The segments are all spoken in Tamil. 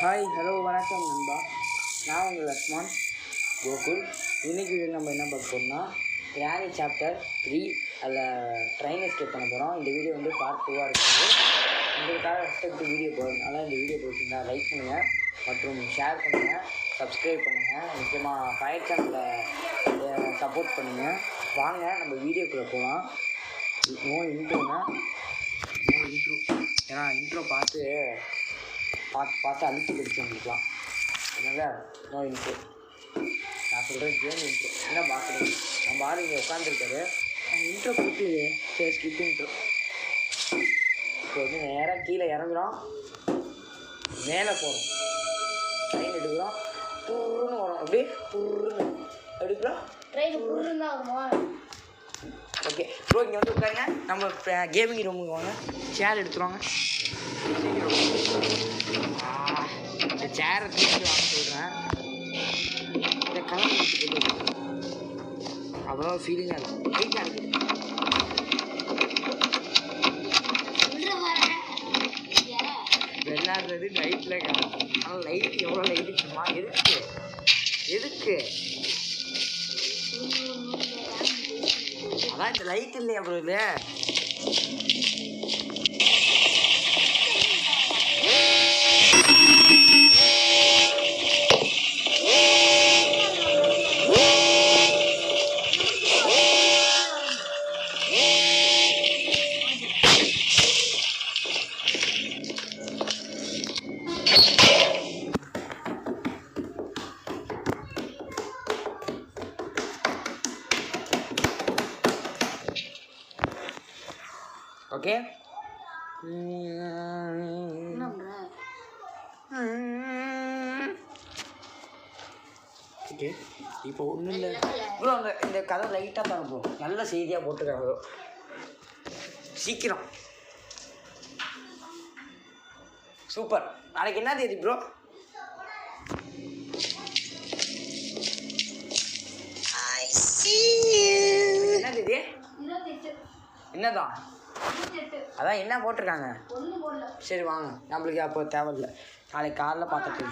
ஹாய் ஹலோ வணக்கம் நண்பா. நான் உங்கள் லக்ஷ்மன் கோகுல். இன்றைக்கி வீடியோ நம்ம என்ன பார்க்க போகிறோம்னா கிரானி சாப்டர் 3 அதில் ட்ரெயின் எஸ்கேப் பண்ண போகிறோம். இந்த வீடியோ வந்து பார்ட் 2 இருக்குது. உங்களுக்காக ரெஸ்பெக்ட் வீடியோ போடணும். அதனால் இந்த வீடியோ பிடிச்சிருந்தா லைக் பண்ணுங்கள் மற்றும் ஷேர் பண்ணுங்கள், சப்ஸ்கிரைப் பண்ணுங்கள். முக்கியமாக ஃபயர் சேனலில் சப்போர்ட் பண்ணுங்கள். வாங்க நம்ம வீடியோக்குள்ளே போகலாம். நோ இன்ட்ரோனா ஏன்னா இன்ட்ரோ பார்த்து அழுத்தி படிச்சவங்களுக்குலாம் அதனால் நோ இன்ட்ரோ. நான் சொல்கிறேன் கேம் இன்ட்ரோ என்ன பார்க்குறேன். நம்ம ஆள் இங்கே உட்காந்துருக்காரு. அந்த இன்ட்ரோ கொடுத்து சரி ஸ்கிப் இன்ட்ரோ. இப்போ வந்து நேராக கீழே இறங்குறோம், மேலே போகிறோம், ட்ரெயின் எடுக்கிறோம், புருன்னு வரும். அப்படியே புருன்னு எடுக்கிறோம், ட்ரெயின் புருன்னு தான் வருமா? ஓகே ப்ரோ, இங்கே வந்து உட்காருங்க. நம்ம கேமிங் ரூமுக்கு வாங்க. சேர் எடுத்துருவாங்க. இந்த சேரை தூக்கி வாங்க சொல்கிறேன். இந்த கலர் வச்சு போட்டு அவ்வளோ ஃபீலிங்காக இருக்கும். லைட்டாக இருக்குது. விளையாடுறது லைட்டில் காணும். ஆனால் லைட் எவ்வளோ லைட் இருக்குமா? எதுக்கு அதான் இந்த லைட் இல்லையா ப்ரோ? இது ஓகே. ஓகே இப்போ ஒன்றும் இல்லை ப்ரோ. இந்த கதை லைட்டாக தான் ப்ரோ. நல்ல செய்தியாக போட்டுருக்காங்க ப்ரோ. சீக்கிரம் சூப்பர். நாளைக்கு என்ன தேதி ப்ரோ? என்ன தேதி? என்னதான் அதான் என்ன போட்டிருக்காங்க? சரி வாங்க, நம்மளுக்கு அப்போ தேவையில்லை. நாளைக்கு காலைல பார்த்துட்டு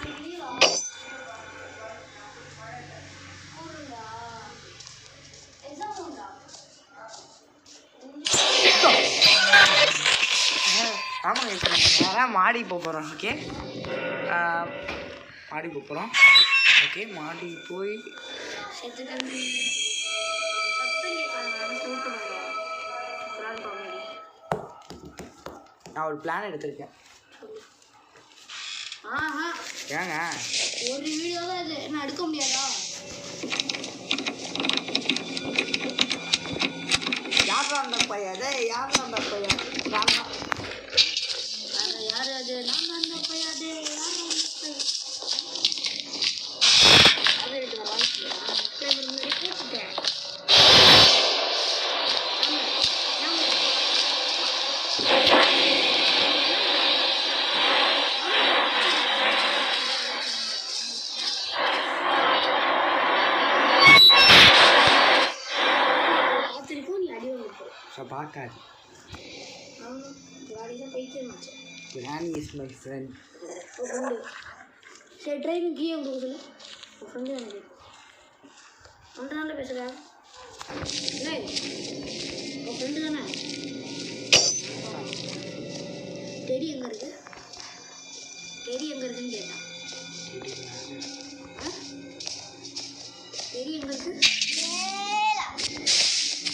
ஆமாங்க. நேராக மாடி போகிறோம். ஓகே மாடி போகிறோம். ஓகே மாடி போய் நான் ஒரு பிளான் எடுத்திருக்கேன். ஏங்க ஒரு வீடியோ தான் இது, நான் எடுக்க முடியாதா? யாரும் அந்த பையன் யாரும் அந்த பையன் யார் அது? நான் அந்த பையன். அது யார் அந்த பையன்? அது எடுத்து முன்னாடி போட்டுட்டேன். பார்க்காது. Granny is my friend. சரி ட்ரைவிங் கீழே கொடுக்க சொல்லு. உன் ஃப்ரெண்டு எனக்கு ஒன்றரை நாளில் பேசுகிறேன். இல்லை உன் ஃப்ரெண்டு தானே? டெடி எங்கே இருக்கு? டெடி எங்கே இருக்குன்னு கேட்டான். டெடி எங்கே இருக்கு?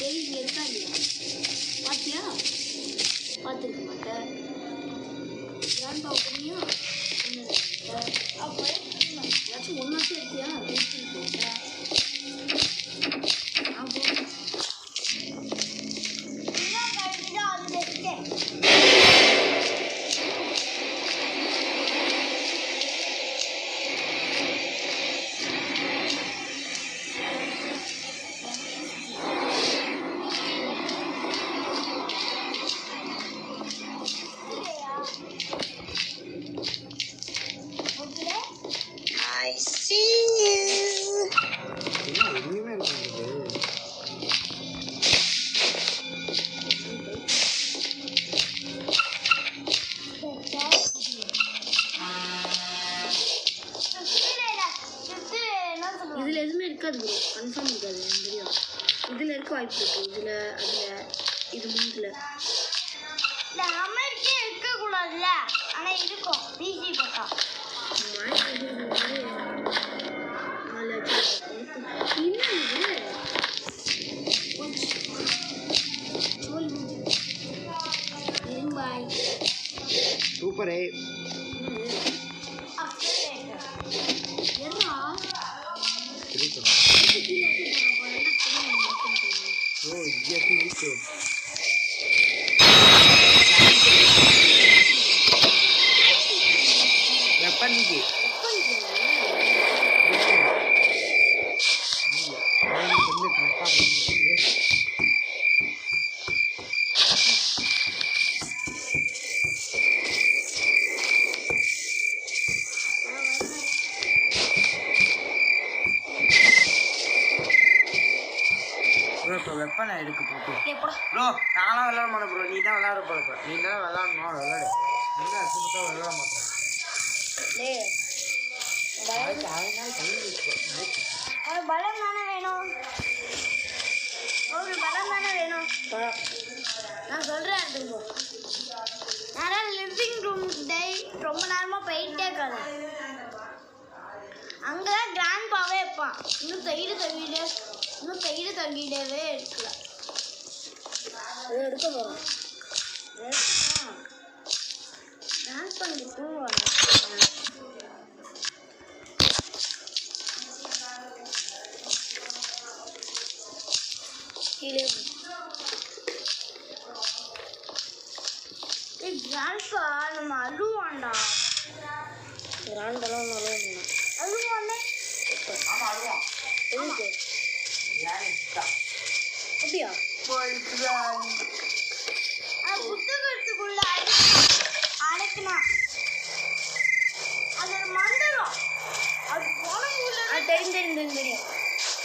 டெடி இங்கே இருக்கா இல்லையா? பார்த்தியா? பார்த்துருக்க மாட்டேன். ஏன்டா புரியா? அப்போ ஏதாச்சும் ஒன்றாச்சும் எடுத்தியா? நான் கன்ஃபார்ம் இருக்காது எனக்கு தெரியும். இதில் இருக்க வாய்ப்பு இருக்குது, இதில் அதில் இது மூணுல. இந்த அமெரிக்கே இருக்கக்கூடாதுல்ல, ஆனால் இருக்கும் பிசி பக்கா. சூப்பரே. ஓ இருக்கு. வெப்பனுக்கு இப்போ வெப்பனை எடுக்க போட்டு ப்ரோ நான்லாம் விளாட மாட்டேன் ப்ரோ. நீ தான் விளாட போகிறப்ப. நீ தான் விளாடணும் விளாடு. நீ தான் அசுத்தமாக விளாட மாட்டேன். பலம் தானே வேணும், ஒரு பலம் தானே வேணும். நான் சொல்கிறேன் எடுத்துக்கோ. நான் லிவிங் ரூம் டே ரொம்ப நேரமாக போயிட்டே இருக்காது. அங்கே தான் கிராண்ட் பாவே இருப்பான். இன்னும் தைடு தங்கிடவே இருக்கல. அதை எடுக்க போகிறோம். டான்ஸ் பண்ணி தூங்குவாங்க. கீழே கிராண்ட்பா நம்ம அழுவாண்டா. கிராண்டெல்லாம் நல்லா அழுவானே ஆமாம் அழுவான். எதுக்கு அப்படியா? புத்தகத்துக்குள்ள அடைக்கினா அது ஒரு மந்திரம். அது போன தெரியும்.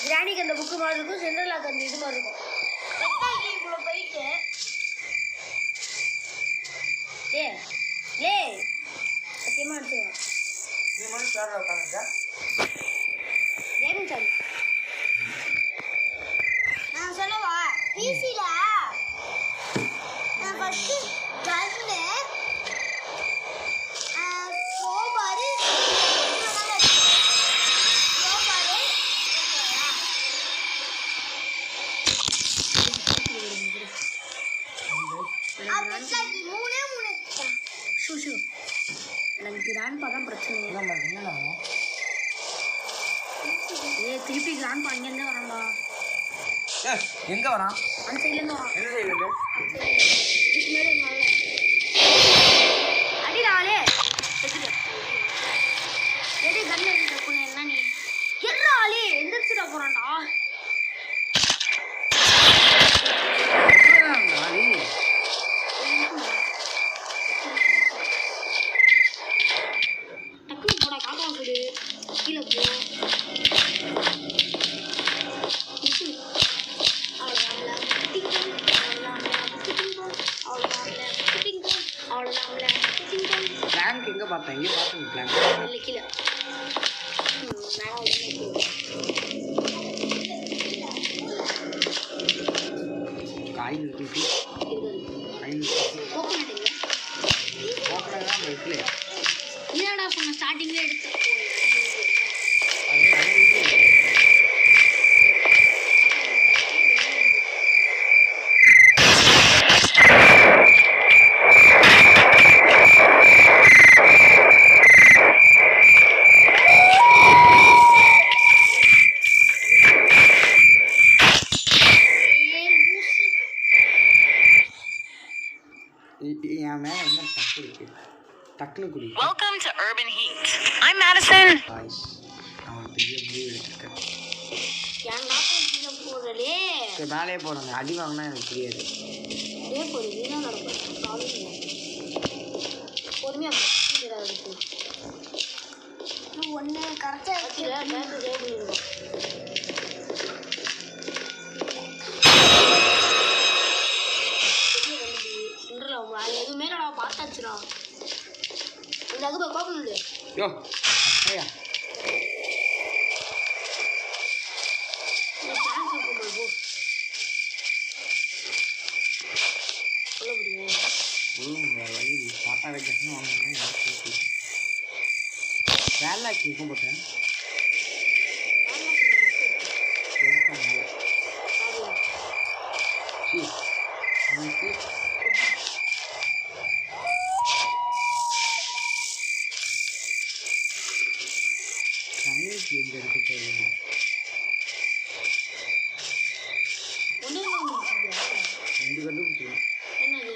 கிராணிக்கு அந்த புக்கு மாதிரி இருக்கும், சென்ட்ரலாக்கு அந்த இது மாதிரி இருக்கும். இவ்வளோ போயிட்டு சத்தியமாக அடிச்சுக்கலாம். நீ மட்டும் சேரில் உட்காந்துட்டா கேமிங் சார் நான் சொல்லவா? பிசியில் நான் ஃபஸ்ட்டு கல்லு ரோபாரு மூணே ஷூ எனக்கு கிராண்ட்பா தான் பிரச்சனை. என்னண்ணா திருப்பி கிராண்ட்பா அங்கேருந்தே வரேன்டா. எங்கே வரான்? அந்த சைட்லேருந்து வரான். எந்த சைடுலேருந்து? இதுக்கு மேலே வரல. அடிடாலே எடி கண்ணு எடுத்த பொண்ணு என்ன நீ எறாளே எந்திரிச்சிட போறான்டா. டக்குனு போடா காக்கா கொடு கீழே போ. பிளாங்க் எங்கே பார்த்தேன்? இங்கே பார்த்தேன் பிளாங்க். இல்லை கீழே காயில் இருக்கு. காயில் கோகோனட் இல்லை ஓப்பனாக தான் இருக்குல்ல. என்னடா சொன்ன ஸ்டார்டிங்ல எடுத்து அது நம்ம வீட்டில் என் மேலே என்ன தப்பு இருக்கு? டக்குனு குடி. Welcome to Urban Heat. I'm Madison. Boys நான் ஒரு பெரிய முடிவு எடுத்துருக்கேன். ஏன்டா கீழே போடுறே சரி மேலேயே போடுங்க. அடி வாங்கினா எனக்கு தெரியாது. அப்படியே போடு வீணாக நடக்கும் காலேஜ் பொறுமையாக இருக்கு ஒன்று கரெக்டாக வச்சுல பேங்க் சேவ் பண்ணிடுவோம். எதுவுமே நான் பார்த்தாச்சுடா. அந்த அதுக்கு கோக்கணுண்டு யோ ஐயா அதை கஷ்டம் வாங்கினா வேலாக்கி இருக்கும் போட்டேன் சைனீஸ் எங்க இருக்க போகிறேன் ரெண்டு கண்டுபிடிச்சிடும் என்னது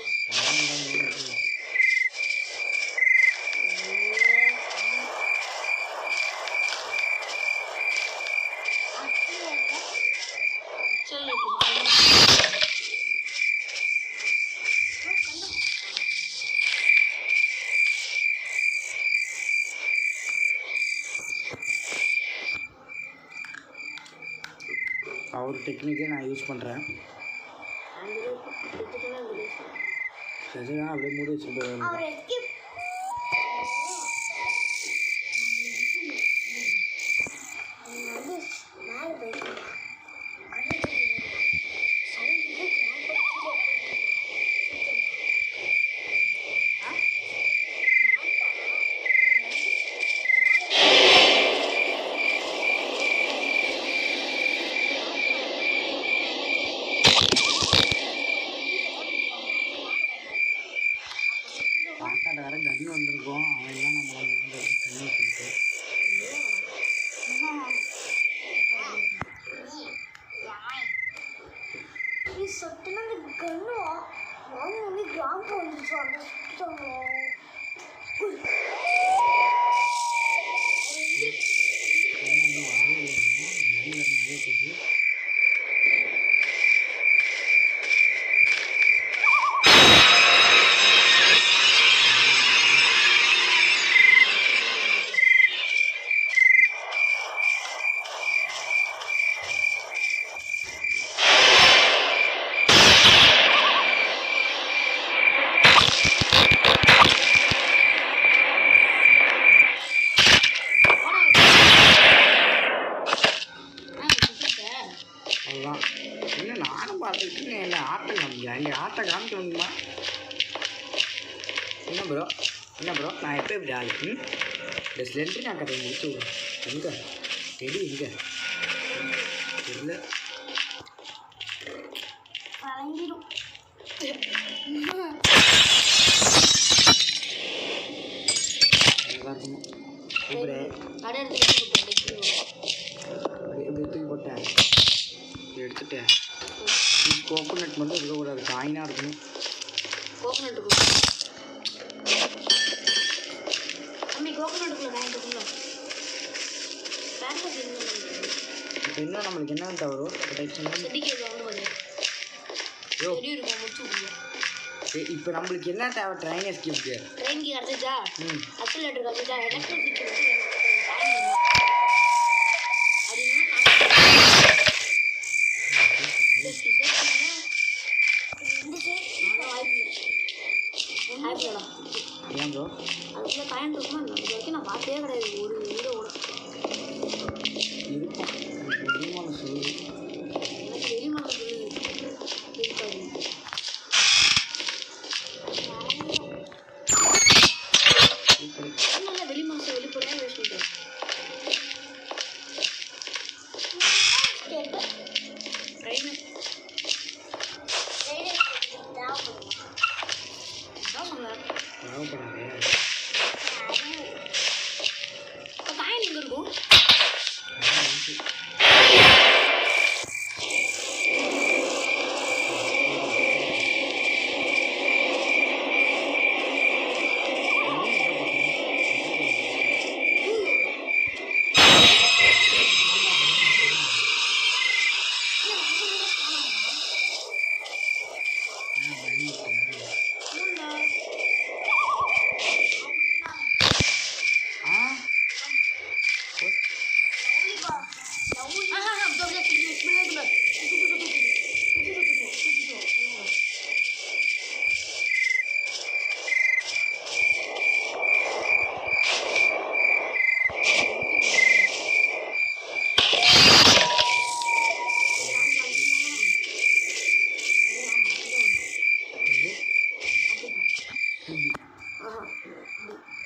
அவர் டெக்னிக்கே நான் யூஸ் பண்ணுறேன் சரிதான் அப்படியே மூடி வச்சுட்டு போயிடுவேன் அவர் எஸ்கேப் வந்து மேலே போயிட்டு தாத்தாட்ட வேற கண்ணு வந்திருக்கோம் அவன் எல்லாம் நம்ம வந்து தண்ணி வச்சுக்கிட்டு நீ சொட்டுனா அந்த கண்ணு வாங்கி கிராம்பு வந்துச்சு அந்த சுத்தம் இன்னும் வரவே இல்லை நிறைய போகுது அதுதான் இல்லை நானும் பார்த்துக்கிட்டு இல்லை ஆட்டை காமிக்கிறேன் இங்கே ஆட்டை காமிக்க முடியுமா என்ன ப்ரோ நான் எப்போ இப்படி ஆளு இந்த ஸ்லெண்ட்ரி நான் கதை முடிச்சு விடுறேன் எங்கே டெடி எங்கே இல்லை கலங்கிடும் நல்லா இருக்கணும் இப்படி கடை இப்படி தூக்கி போட்டேன் இப்படி எடுத்துட்டேன் கோகோனட் மட்டும் இருக்கக்கூடாது காயினாக இருக்கணும் கோகோனட்டுக்குள்ள அம்மி கோகோனட்டுக்குள்ள நான் இருக்குங்களா பேக்கெட் இப்போ இன்னும் நம்மளுக்கு என்ன தவறும் செடிக்கு வந்து பாரு யோ செடி இருக்கும் முடிச்சு விடுங்க இப்போ நம்மளுக்கு என்ன தேவை ட்ரெயின் எஸ்கேப்க்கு ட்ரெயின்க்கு கிடச்சிச்சா ம் அக்சிலேட்டர் கிடச்சிச்சா எலக்ட்ரிசிட்டி வந்து ஏன் ப்ரோ அதுக்குள்ள காயின் இருக்குமா இது வரைக்கும் நான் பார்த்தே கிடையாது ஒரு வீடியோ கூட இருக்கும் எனக்கு முடியுமான சொல்லு எனக்கு வெளிமணம் சொல்லுது இருக்காது நல்ல வெளிமனசை வெளிப்படையாக பேசிட்டேன் ட்ரெயின் தான் சொன்னேன் தேவைப்படாது இப்போ காயின் எங்கே இருக்கும்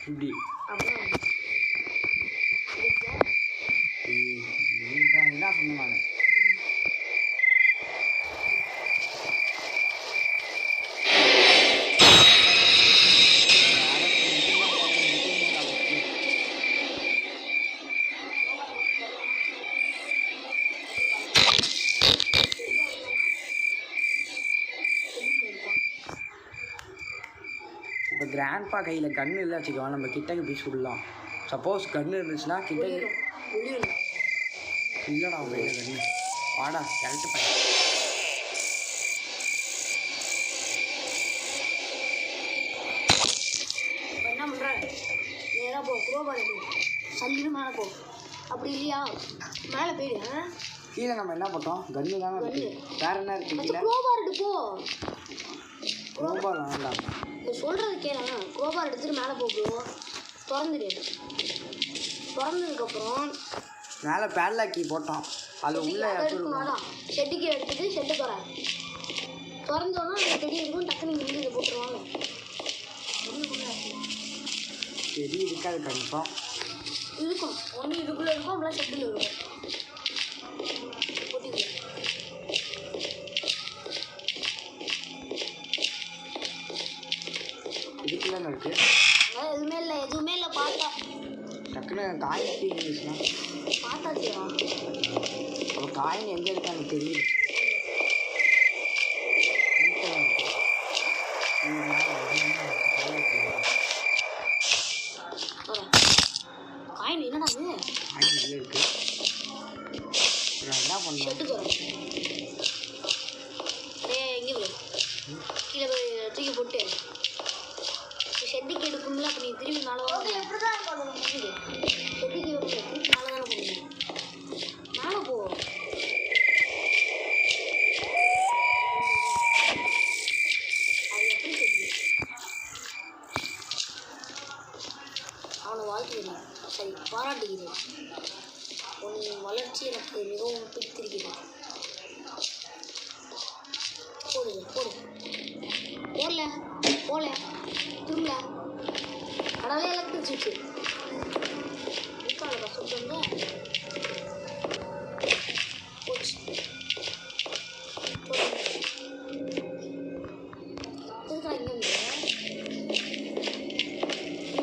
இப்படி அப்புறம் என்ன சொன்னேன் நான் இப்போ கிராண்ட்பா கையில் கன்று இல்லை வச்சுக்கோ நம்ம கிட்டக்கு போய் சுடலாம். சப்போஸ் கன்று இருந்துச்சுன்னா கிட்டக்கு இல்லைடா கையில் கன்று வாடா கரெக்டு பண்ண இப்போ என்ன பண்ணுறேன் நேராக போ குரோபால் சல்லின்னு மேலே போ. அப்படி இல்லையா மேலே போயிடு. கீழே நம்ம என்ன பண்ணோம் கன்று தானே இருக்கு. வேறு என்ன இருக்குது கீழே குரோபால் எடுப்போ. குரோபால் வேண்டாம். நீ சொல்கிறது கேளு. குரோபால் எடுத்துட்டு மேலே போ ப்ரோ. திறந்துடு. திறந்ததுக்கப்புறம் மேலே பேட்லாக்கி போட்டோம். அது உள்ளே எடுக்கணும். ஷெட்டுக்கு எடுத்துட்டு ஷெட்டு போகிறேன். திறந்தோன்னா அந்த செடி இருக்கும். டக்குனு இங்கே இதை போட்டுருவாங்க. செடி இருக்காது கன்ஃபார்ம் இருக்கும். ஒன்று இதுக்குள்ளே இருக்கும். அப்படிலாம் ஷெட்டில் இருக்கும். போட்டிக்கலாம். இதுக்குள்ளே இருக்குது. எதுவுமே இல்லை பார்த்தா டக்குன்னு காயின் இருந்துச்சுன்னா பார்த்தாச்சியா அப்போ காயின் எங்கே இருக்கு எனக்கு தெரியுது. காயின் என்னடா அது? காயின் உள்ளே இருக்கு. என்ன பண்ணலாம்? ஷெட்டுக்கு வரும். எங்கே போய் கீழே போய் தூக்கி போட்டு ஷெட்டுக்கு எடுக்கும்ல. அப்போ நீ திரும்பி மேலே ஷெட்டுக்கு வந்து திரும்பி மேலே தானே போகணும். மேலே போ. அது எப்படி ஷெட்டு அவனை வாழ்த்துக்கிறேன். சரி பாராட்டுகிறேன். உன் வளர்ச்சி எனக்கு மிகவும் பிடித்திருக்கிறது. போடுங்க போடல திரும்பல கடவுளே எலக்ட்ரிசிட்டி முக்கால சொல்லுங்க போச்சு.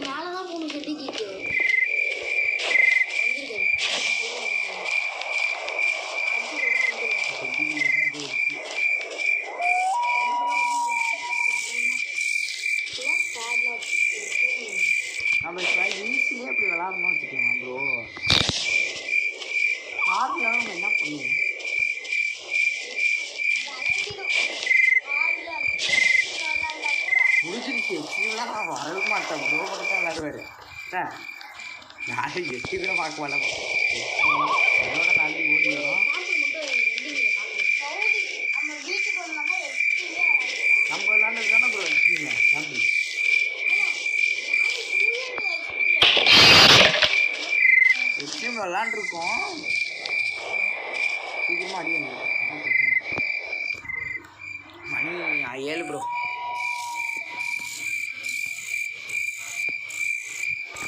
மேலே தான் போகணும். செட்டிக்கு நம்ம இப்போ ஈஸியாக இப்படி விளாடணும்னு வச்சுக்கலாம் ப்ரோ. ஹார்ட்லாம் நம்ம என்ன பண்ணுவோம்? முடிச்சிருச்சு. எக்ஸ்ட்ரீம்லாம் நான் வரவே மாட்டேன். ப்ரோ மட்டும் தான் விளாடுவார். சார் நான் எக்ஸ்ட்ரீ கூட பார்க்க மாட்டேன். என்னோட தாண்டி ஓடி வரும். நம்ம விளாண்டது தானே ப்ரோ எக்ஸ்ட்ரீம் தாண்டி. எக்ஸ்ட்ரீம் விளாண்டுருக்கோம். சீக்கிரமாக அடி வந்து மணி 7 ப்ரோ.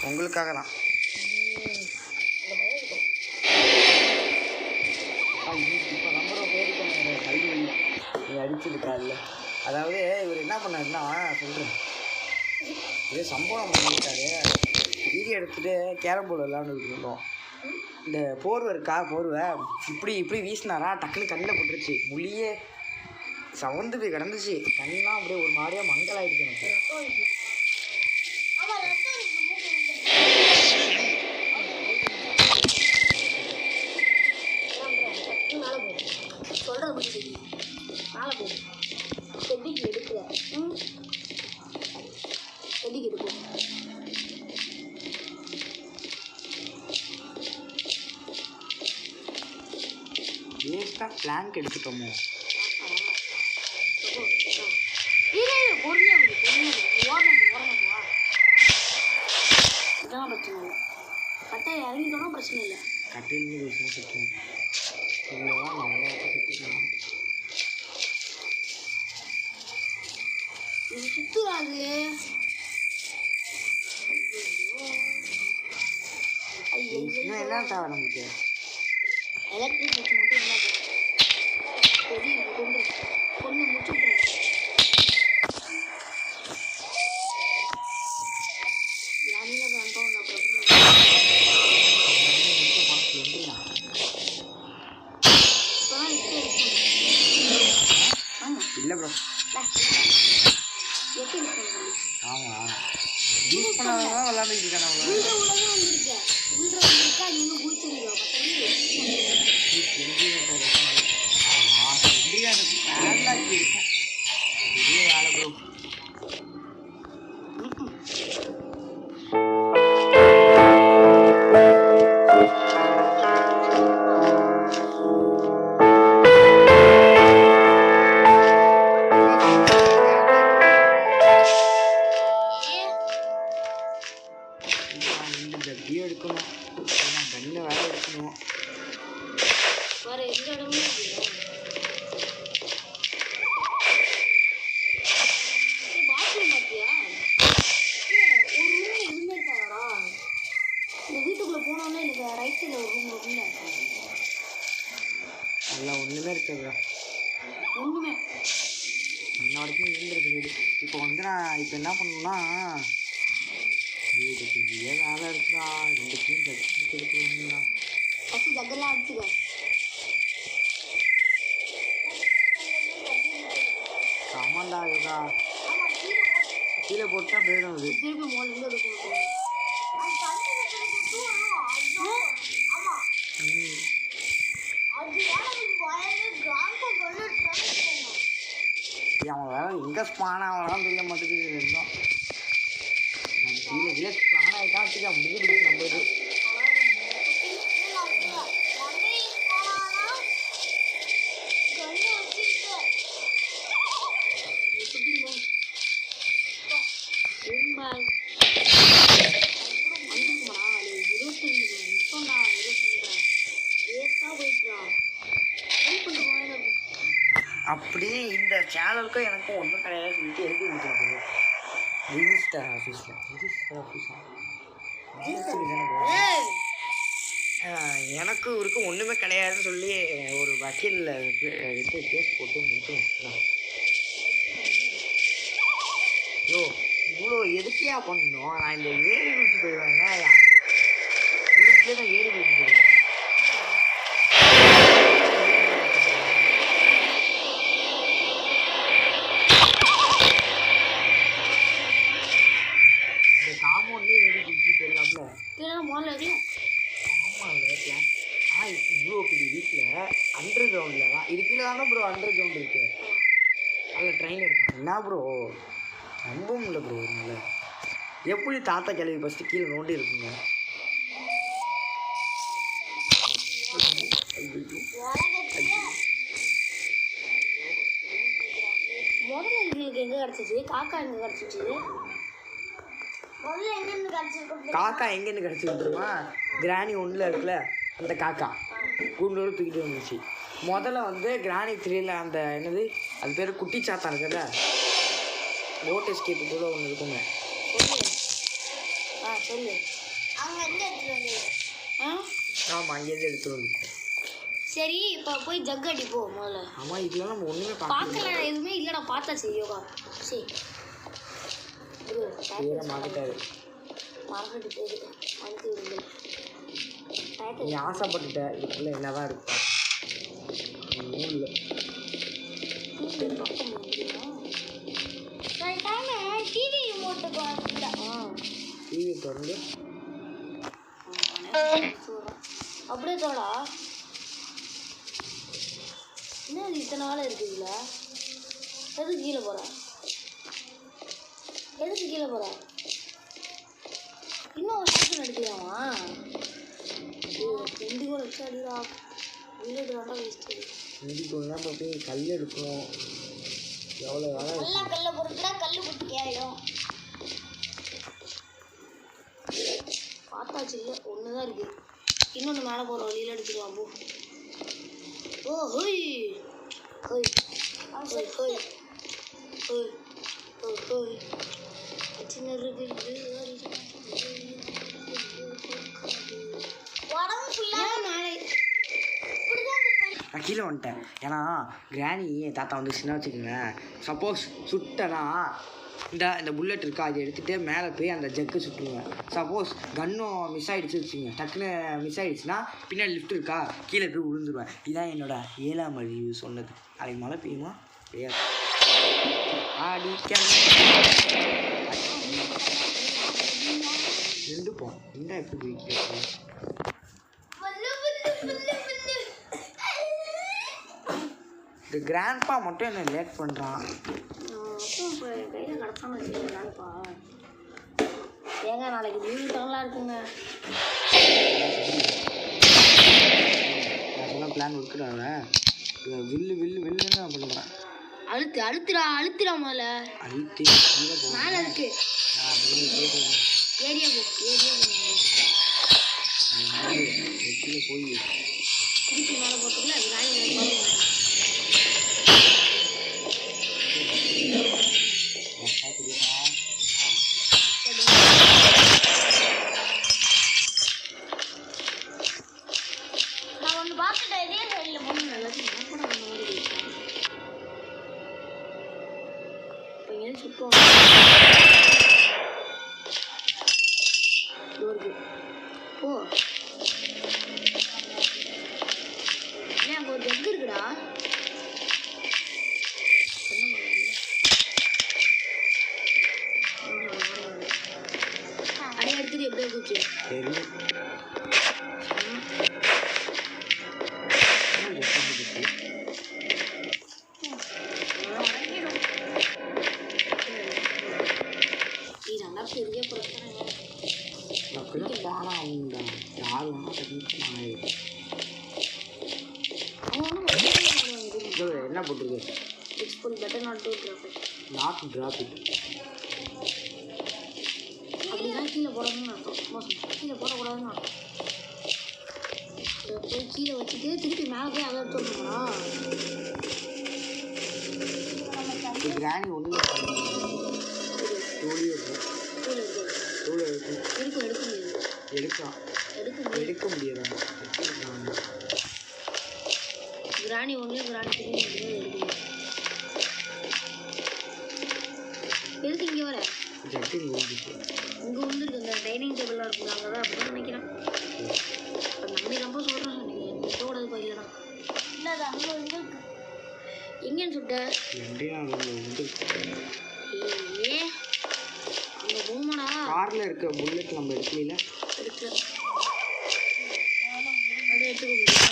உங்களுக்காக தான். இப்போ நம்பர் பேருக்கு கல்வி நீ அடிச்சிருக்காருல்ல. அதாவது இவர் என்ன பண்ணாருன்னா சொல்கிறேன். இதே சம்பளம் பண்ணியிருக்காரு. வீடியோ எடுத்துகிட்டு கேரம் போர்டு விளாண்டுட்டு இருந்தோம். இந்த போர்வை இருக்கா போர்வை இப்படி வீசினாரா டக்குன்னு கண்ணில் போட்டுருச்சு. மொழியே சவந்து போய் கிடந்துச்சு. கண்ணெலாம் அப்படியே ஒரு மாதிரியாக மங்கலாயிடுச்சு எனக்கு. சொல்கிறது முடிச்சு மேலே போகும். செடிக்கு எடுக்கிற செடிக்கு எடுக்கும். வேஸ்ட்டாக பிளாங்க் எடுத்துட்டோமோ. பொறுமையாக ஓரமாக போவா. இதெல்லாம் பிரச்சனை இல்லை. கட்டை இறங்கிட்டோம்னா பிரச்சனை இல்லை. கட்டையிலேருந்து ஒரு விஷயம் சுற்றுவோம். இதெல்லாம் நிறையா சுற்றிக்கலாம். இது சுற்றுறாது. இன்னும் என்ன தேவை நமக்கு? எலக்ட்ரிக் வச்சு மட்டும் இருந்தால் போதும். கொண்டு முடிச்சுட்றேன். யானையில் கண்ட்ரோல் அப்புறம் இல்லை ப்ரோ. எப்படி யூஸ் பண்ண முடியும்? ஆமாம், யூஸ் பண்ணாதான் விளாண்டுட்டு இருக்கானே அவ்வளோ. உள்ள வந்திருக்கேன். உள்ள வந்திருக்கா நீங்க குளிச்சிருக்கோம். எடுக்கணும், கண்ணை வேற எடுக்கணும். வேற எந்த இடமும் பாத்ரூம் பார்த்தியா? ஒரு ரூம் எதுவுமே இருக்காடா. இந்த வீட்டுக்குள்ள போனோம்னா எனக்கு ரைட் சைடில் ஒரு ரூம் இருக்குல்ல, அதெல்லாம் ஒன்றுமே இருக்காதுடா. ஒன்றுமே இன்ன வரைக்கும் இருந்திருக்கு வீடு. இப்போ வந்து நான் இப்போ என்ன பண்ணணும்னா, வீடு பெரிய வேலை இருக்குடா. 2 டீம் எடுத்துக்கணும்டா. ஃபஸ்ட்டு ஜக்கெல்லாம் அடிச்சுக்க. ஆமாண்டா யோகா, கீழே போட்டா போயிடும் அது. திருப்பி மோலிருந்து எடுக்கணும். அவன் வேலை எங்கே ஸ்பான் ஆகலாம் தெரிய மாட்டேங்குது. இருந்தோம் நம்ம கீழே ஸ்பான் ஆகிட்டான் வச்சுக்க முடிஞ்சு பிடிச்சி நம்ம இது. அப்படியே இந்த சேனலுக்கும் எனக்கும் ஒன்றும் கிடையாது சொல்லிட்டு எழுதி கொடுத்துருக்குது ரிஜிஸ்டர் ஆஃபீஸில். ரிஜிஸ்டர் ஆஃபீஸா? எனக்கு இவருக்கும் ஒன்றுமே கிடையாதுன்னு சொல்லி ஒரு வக்கீலில் எடுத்து கேஸ் போட்டு முடிச்சு. யோ இவ்வளோ எதுக்கையா பண்ணணும்? நான் இந்த ஏரி குளிச்சு போயிடுவேங்க. இதுக்குள்ளே தான் ஏரி குளிச்சு போயிடுவேன். இந்த காம்பவுண்ட்லேயே ஏரி குளிச்சு போயிடலாம்ல. ஆமாம், இவ்வளோ பெரிய வீட்டில் அண்டர் கிரவுண்டில் தான் இது கீழே தானே ப்ரோ அண்டர் கிரவுண்ட் இருக்குது. அதில் ட்ரெயின் இருக்கும். என்ன ப்ரோ நம்ப முடியல ப்ரோ. என்னால் எப்படி தாத்தா கிளவி ஃபஸ்ட்டு கீழே நோண்டி இருக்குங்க. முதல்ல எங்களுக்கு எங்கே கிடச்சிச்சு? காக்கா எங்கே கிடச்சிச்சு? முதல்ல எங்கேருந்து கிடச்சிருக்கு? காக்கா எங்கேருந்து கிடச்சிருக்குமா? கிராணி ஒன்றில் இருக்குல்ல, அந்த காக்கா கூண்டோடு தூக்கிட்டு வந்துச்சு. முதல்ல வந்து கிராணி 3ல் அந்த என்னது அது பேர் குட்டி சாத்தா இருக்குல்ல, போட் எஸ்கேப்பு கூட ஒன்று இருக்குங்க. சொல்லு. அங்கேருந்து எடுத்துட்டு வந்து. ஆமாம், அங்கேருந்து எடுத்துகிட்டு வந்து. சரி, இப்போ போய் ஜக் அடிப்போ முதல்ல. ஆமாம், இதெல்லாம் நம்ம ஒன்றுமே பார்க்கல, எதுவுமே இல்லைடா. பார்த்தா சரி யோகா. சரி மாட்டிட்டாரு. மறந்துட்டு போகுது. அனுப்பி விடுங்க. நீ ஆசைப்பட்டுட்ட இதுக்குள்ளே என்னதான் இருப்பா? ஒன்றும் இல்லை. டிவி ரிமோட்டுக்கு வரல. டிவி திறந்து அப்படியே தோடா. என்ன இத்தனை வேலை இருக்குதுல்ல? எதுக்கு கீழே போகிற? எதுக்கு கீழே போகிற? இன்னும் ஒரு ஸ்டேஷன் எடுத்துக்கலாமா? ரெண்டு கூட வச்சு அடிடா. வீடு வேண்டாம் வேஸ்ட்டு. இண்டிகோனா போய் கல் எடுக்கணும். எவ்வளோ வேலை நல்லா கல்லை பொறுத்துட்டா கல் போட்டு கேயும். பார்த்தாச்சு இல்லை, ஒன்று தான் இருக்குது. இன்னொன்று மேலே போகிற வழியில் எடுத்துக்கலாம் போ. ஓ ஹோய் ஹோய் ஹோய் ஹோய் ஹோய் ஹோய் ஹோய் சின்ன இருக்குது. வட கீழே வந்துட்டேன். ஏன்னா கிராணி தாத்தா வந்துச்சுன்னா வச்சுக்கோங்களேன், சப்போஸ் சுட்டனா இந்த புல்லட் இருக்கா அதை எடுத்துகிட்டு மேலே போய் அந்த ஜக்கு சுட்டுருவேன். சப்போஸ் கன்னும் மிஸ் ஆகிடுச்சு வச்சுக்கோங்க, டக்குன்னு மிஸ் ஆகிடுச்சுன்னா பின்னாடி லிஃப்ட் இருக்கா கீழே போய் விழுந்துருவேன். இதுதான் என்னோட 7ஆம் அறிவு சொன்னது. அதுக்கு மழை பெய்யுமா பெய்யாது. நின்றுப்போம் இன்னும் எப்படி வைக்கிறேன். இந்த கிராண்ட்பா மட்டும் என்ன லேட் பண்ணுறான். கையில் கிடப்பான்னு வச்சுக்கலாம்ப்பா. ஏங்க நாளைக்கு லீவு தரலாம் இருக்குங்க. நான் சொன்ன பிளான் ஒர்க்குடாங்க. வில்லுன்னு நான் பண்ணுறேன். அழுத்துடா முதல்ல. அழுத்தி மேலே இருக்கு ஏரியா கீழே போய் திருப்பி மேலே போட்டுக்கல அது ராணி நான் ஒன்று பார்த்துட்டேன். இதே சைடில் போகணும். எல்லாத்தையும் கூட பண்ண மாதிரி இப்போ இங்கே சுத்தம் போ. ஏன் அங்கே ஒரு ஜக்கு இருக்குடா. அடைய எடுத்துட்டு எப்படியோ போச்சு. நல்லா பெரிய பிரச்சனை. பானா அவங்க யார் வேணால் என்ன போட்டிருக்கு? Not drop it. அப்படிதான் கீழே போடணும்னு அர்த்தம். மோசம் கீழே போடக்கூடாதுன்னு அர்த்தம். போய் கீழே வச்சுட்டு திருப்பி மேலே போய் அதை எடுத்து வந்துடுறா. கிராணி ஒன்றும் எடுக்க முடியாது. கிராணி ஒன்று கிராணி எடுக்க எதுக்கு இங்கே வர? இங்கே வந்துருக்கு இந்த டைனிங் டேபிளாக இருக்குது. அங்கே தான் அப்படி தான் நினைக்கிறேன். இப்போ நம்பி ரொம்ப சொல்கிறேன். நீங்கள் விட்டோடது போயிடலாம். இல்லை அது அங்கே வந்து எங்கேன்னு சுட்ட? ஏ அங்கே போமாடா. காரில் இருக்க புல்லட் நம்ம எடுக்கல. எடுக்க அதை எடுத்துக்க முடியும்.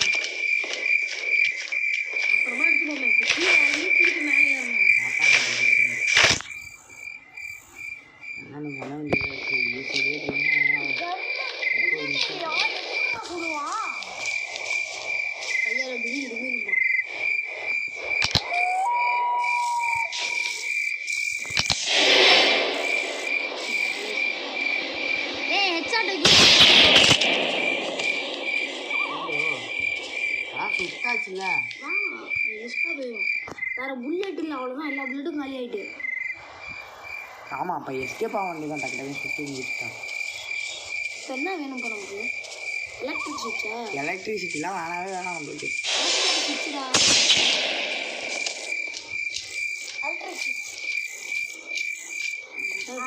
அப்புறமா எடுத்துக்கோங்க. இப்போ கீழே வந்து திருப்பி மேலே ஏறணும். கையால் திடீர்னு இருக்கும். சுட்டாச்சுல வேற புல்லட் இல்லை, அவ்வளோதான். எல்லா புல்லட்டும் காலி ஆகிட்டு. ஆமாம், அப்போ எஸ்கேப் ஆக வேண்டியது தான். டக்கு சுற்றி முடிச்சுட்டான். இப்போ என்ன வேணும் நமக்கு? எலக்ட்ரிக் சுவிட்சா? எலக்ட்ரிசிட்டிலாம் வேணாவே வேணாம் நம்மளுக்கு. சுவிட்சுடா.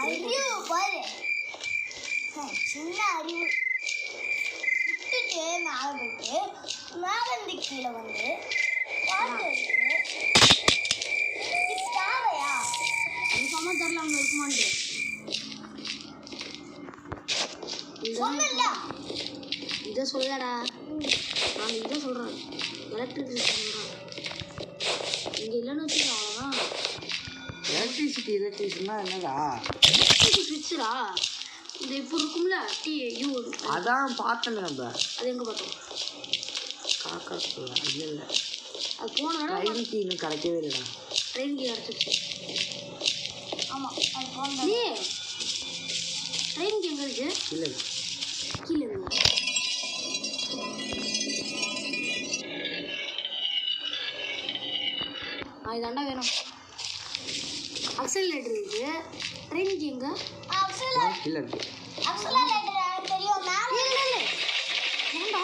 அறிவு பாரு, சின்ன அறிவு. விட்டுட்டு மேலே போயிட்டு மேலேருந்து கீழே வந்து தேவையா? கன்ஃபார்மாக தெரில அவங்க இருக்குமான்ட்டு. இதை சொல்லடா. நாங்கள் இதை சொல்கிறோம். எலக்ட்ரிக் சொல்கிறோம். இங்கே இல்லைன்னு வச்சுக்கோ, அவ்வளோதான். எலக்ட்ரிசிட்டினா என்னடா? எலக்ட்ரிக் சுவிட்சுடா. இது இப்போ இருக்கும்ல TU. அதான் பார்த்தோமே நம்ம. அது எங்கே பார்த்தோம்? காக்கா சொல்லலாம். இல்லை அது போனோட ட்ரெயினுக்கு இன்னும் கிடைக்கவே இல்லைடா. ட்ரெயினுக்கு கிடச்சிருச்சு. ஆமாம், அது போன ட்ரெயினுக்கு எங்கே இருக்கு? இல்லை கீழே இருக்கு. இதாண்டா வேணும். அக்சலரேட்டர் இருக்கு. ட்ரெயினுக்கு எங்கே? கீழே இருக்கு. அக்சலரேட்டர் தெரியும். மேலே ஏண்டா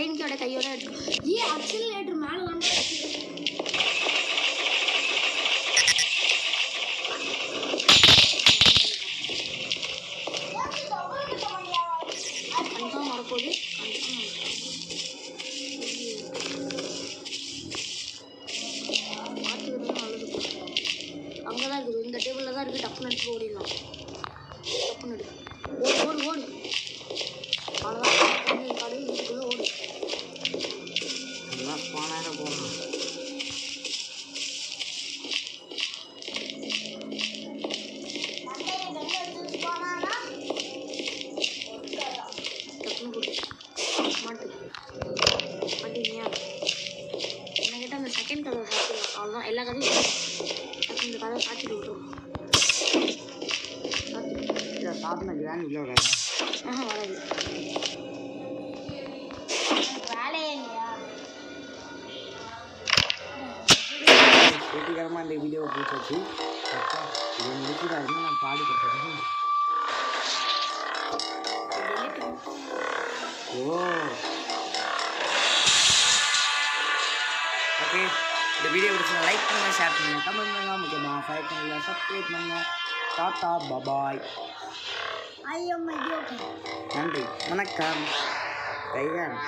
ட்ரெயின் கீயோட கையோட எடுத்து அக்சிலேட்டர் மேலே வந்து கன்ஃபார்ம் வரப்போகுது. பார்த்துக்கிறது நல்லது. அங்கே தான் இருக்குது, இந்த டேபிளில் தான் இருக்குது. டப்புன்னு எடுத்து ஓடிடலாம். டப்புன்னு எடு. ஓடு ஓடு ஓடு. அவ்வளோதான். காடு இதுக்குள்ளே ஓடு. எல்லாம் ஸ்பானாக போகணும். டப்புன்னு போட்டு மாட்டு மாட்டீங்க. என்ன கேட்டால் அந்த செகண்ட் கதவை சாப்பிடலாம். அவ்வளோதான். எல்லா கதையும் டப்புன்னு இந்த கதவை சாத்திட்டு விட்டுரும். இல்லை சாப்பிட்ன கிராண்ட் இல்லை வராது. வராது. வேலையே இல்லையா? வெற்றிகரமாக இந்த வீடியோவை பிடிச்சாச்சு. அப்பா இதை முடிச்சுட்டா இன்னும் நான் பாடுபட்டேன். ஓ ஓகே, இந்த வீடியோ பிடிச்சா லைக் பண்ணுங்கள், ஷேர் பண்ணுங்கள், கமெண்ட் பண்ணுங்கள், முக்கியமாக ஃபைவ் பண்ணுங்கள், சப்ஸ்கிரைப் பண்ணுங்கள். Tata bye bye. ஐயோ மைடியோ. நன்றி, வணக்கம். கைதான்.